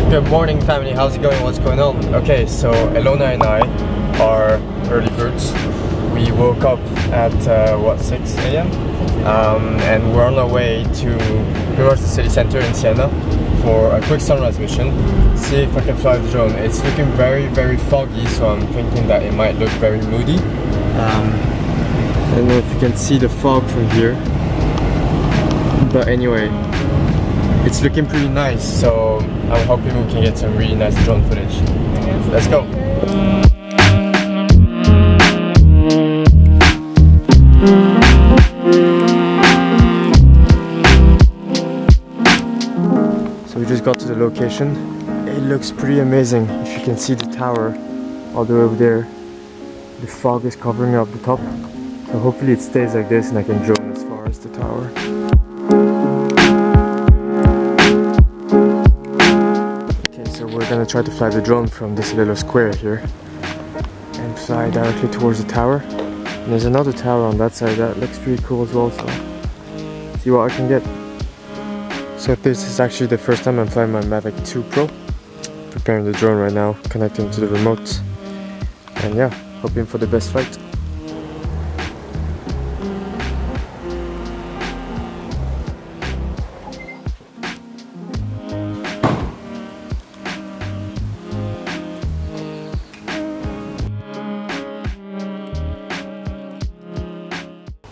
Good morning, family. How's it going? What's going on? Okay, so Elona and I are early birds. We woke up at 6 a.m. And we're on our way to pretty much the city center in Siena for a quick sunrise mission. See if I can fly the drone. It's looking very, very foggy, so I'm thinking that it might look very moody. I don't know if you can see the fog from here, but anyway, it's looking pretty nice, so I'm hoping we can get some really nice drone footage. Let's go! So we just got to the location. It looks pretty amazing. If you can see the tower all the way over there, the fog is covering up the top. So hopefully it stays like this and I can drone as far as the tower. We're gonna try to fly the drone from this little square here and fly directly towards the tower. And there's another tower on that side that looks pretty cool as well, so see what I can get. So this is actually the first time I'm flying my Mavic 2 Pro. Preparing the drone right now, connecting to the remote, and yeah, hoping for the best flight.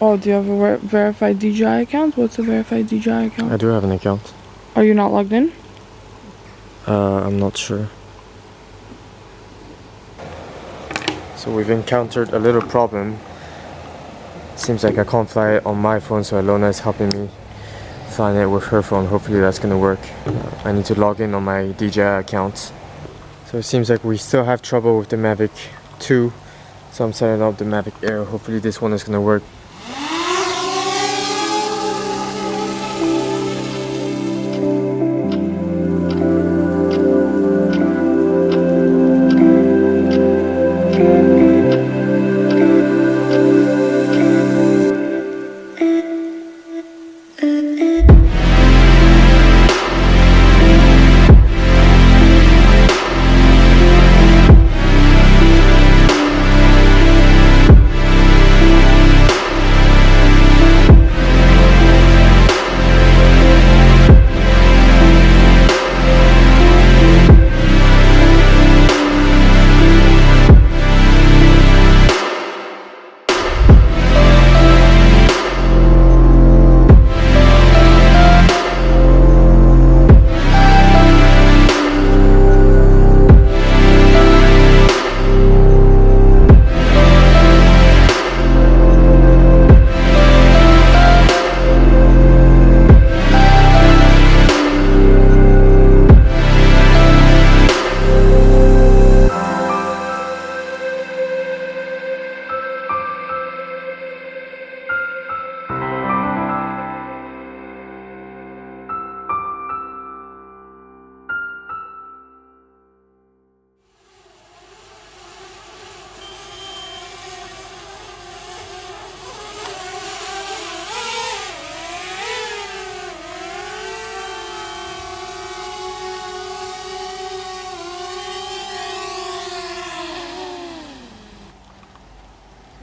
Oh, do you have a verified DJI account? What's a verified DJI account? I do have an account. Are you not logged in? I'm not sure. So we've encountered a little problem. Seems like I can't fly it on my phone, so Elona is helping me flying it with her phone. Hopefully that's gonna work. I need to log in on my DJI account. So it seems like we still have trouble with the Mavic 2. So I'm setting up the Mavic Air. Hopefully this one is gonna work.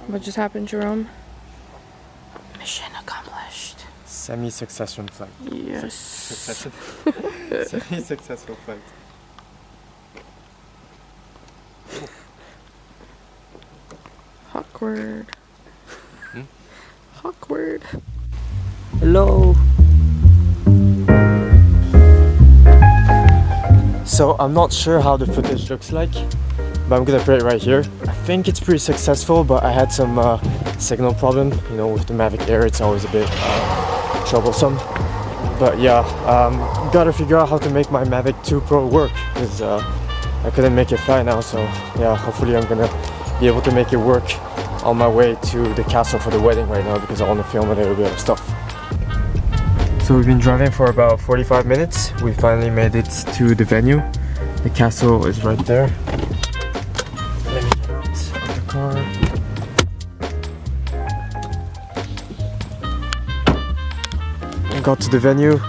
What just happened, Jerome? Mission accomplished. Semi-successful flight. Yes. Successful. Semi-successful flight. Awkward. Awkward. Hello. So I'm not sure how the footage looks like, but I'm gonna put it right here. I think it's pretty successful, but I had some signal problem. You know, with the Mavic Air, it's always a bit troublesome. But yeah, gotta figure out how to make my Mavic 2 Pro work, because I couldn't make it fly now. So yeah, hopefully I'm gonna be able to make it work on my way to the castle for the wedding right now, because I want to film a little bit of stuff. So we've been driving for about 45 minutes. We finally made it to the venue. The castle is right there. Let me get out of the car. I got to the venue.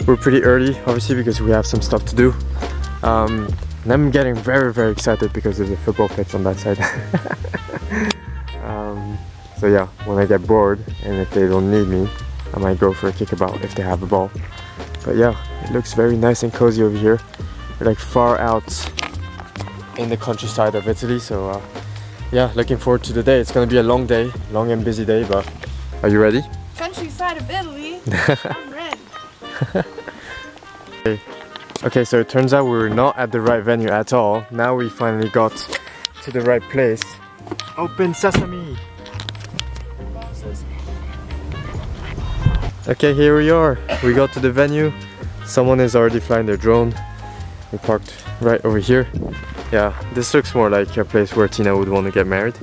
We're pretty early, obviously, because we have some stuff to do. And I'm getting very, very excited because there's a football pitch on that side. So yeah, when I get bored and if they don't need me, I might go for a kickabout if they have a ball. But yeah, it looks very nice and cozy over here. We're like far out in the countryside of Italy, so yeah, looking forward to the day. It's gonna be a long day, long and busy day, but are you ready? Countryside of Italy. I'm ready. Okay, so it turns out we were not at the right venue at all. Now we finally got to the right place. Open sesame! Okay, here we are. We got to the venue. Someone is already flying their drone. We parked right over here. Yeah, this looks more like a place where Tina would want to get married.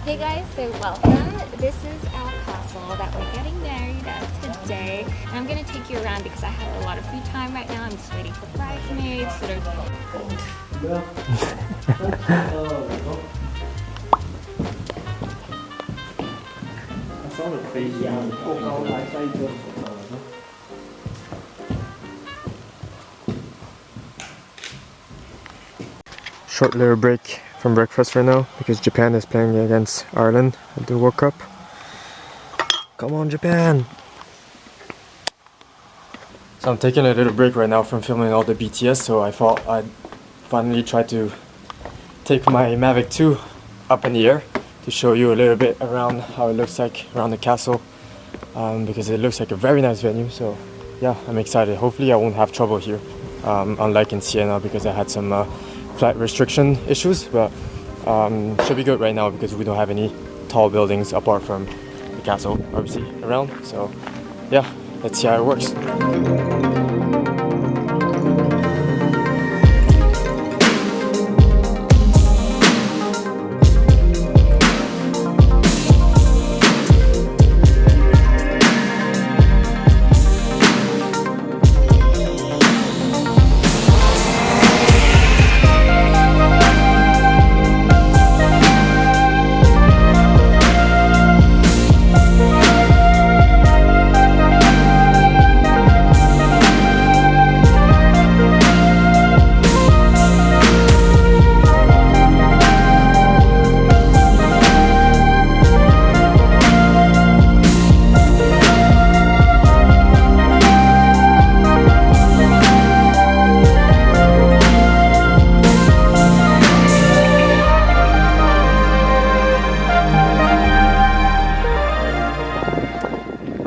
Hey guys, so welcome. This is our castle that we're getting married at today. And I'm gonna take you around because I have a lot of free time right now. I'm just waiting for bridesmaids, sort of. Short little break from breakfast right now because Japan is playing against Ireland at the World Cup. Come on, Japan! So I'm taking a little break right now from filming all the BTS, so I thought I'd finally try to take my Mavic 2 up in the air to show you a little bit around how it looks like around the castle, because it looks like a very nice venue. So yeah, I'm excited. Hopefully I won't have trouble here, unlike in Siena because I had some flight restriction issues, but should be good right now because we don't have any tall buildings apart from the castle obviously around. So yeah, let's see how it works.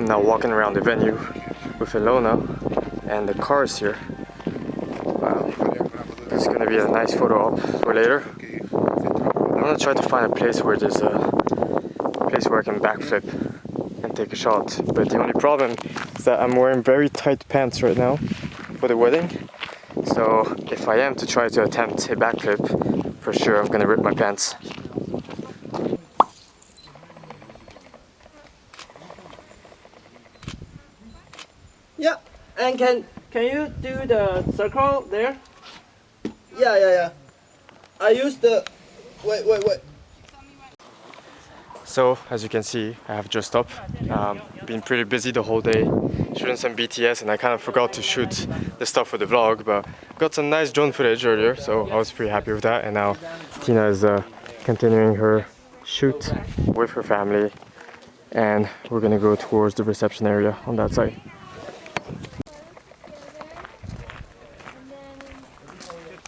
Now walking around the venue with Ilona and the cars here. Wow, this is gonna be a nice photo op for later. I'm gonna try to find a place where there's a place where I can backflip and take a shot. But the only problem is that I'm wearing very tight pants right now for the wedding. So if I am to try to attempt a backflip, for sure I'm gonna rip my pants. Yeah, and can you do the circle there? Yeah. I use the wait. So as you can see, I have just up. Been pretty busy the whole day, shooting some BTS, and I kind of forgot to shoot the stuff for the vlog, but got some nice drone footage earlier, so I was pretty happy with that. And now Tina is continuing her shoot with her family, and we're gonna go towards the reception area on that side.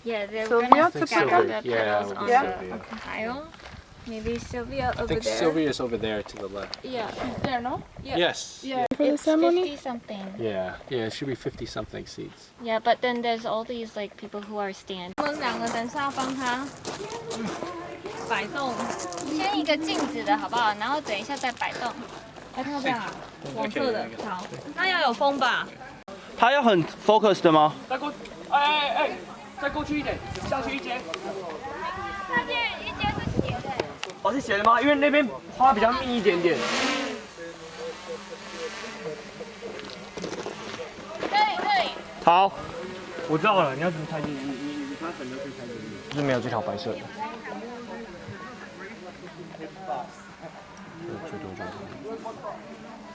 Yeah, they're Sylvia gonna took scatter Sylvia? the petals on Yeah. the pile. Maybe Sylvia over I think there. Sylvia's over there to the left. Yeah. There, no? Yeah. Yes. Yeah. For the It's ceremony? 50 something. Yeah, it should be 50 something seats. Yeah, but then there's all these like people who are standing. 我们两个等下帮他摆动，先一个静止的好不好？然后等一下再摆动。来看到这样啊，黄色的，好，那要有风吧？它要很 focus 的吗？再过去一点，下去一阶。那这一阶是斜的。哦，是斜的吗？因为那边花比较密一点点。可以。好，我知道了，你要怎么拆进去？你它粉都可以拆进去。就是没有这条白色的。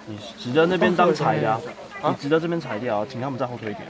你直着那边当裁的啊，你直着这边裁掉啊，请他们再后退一点。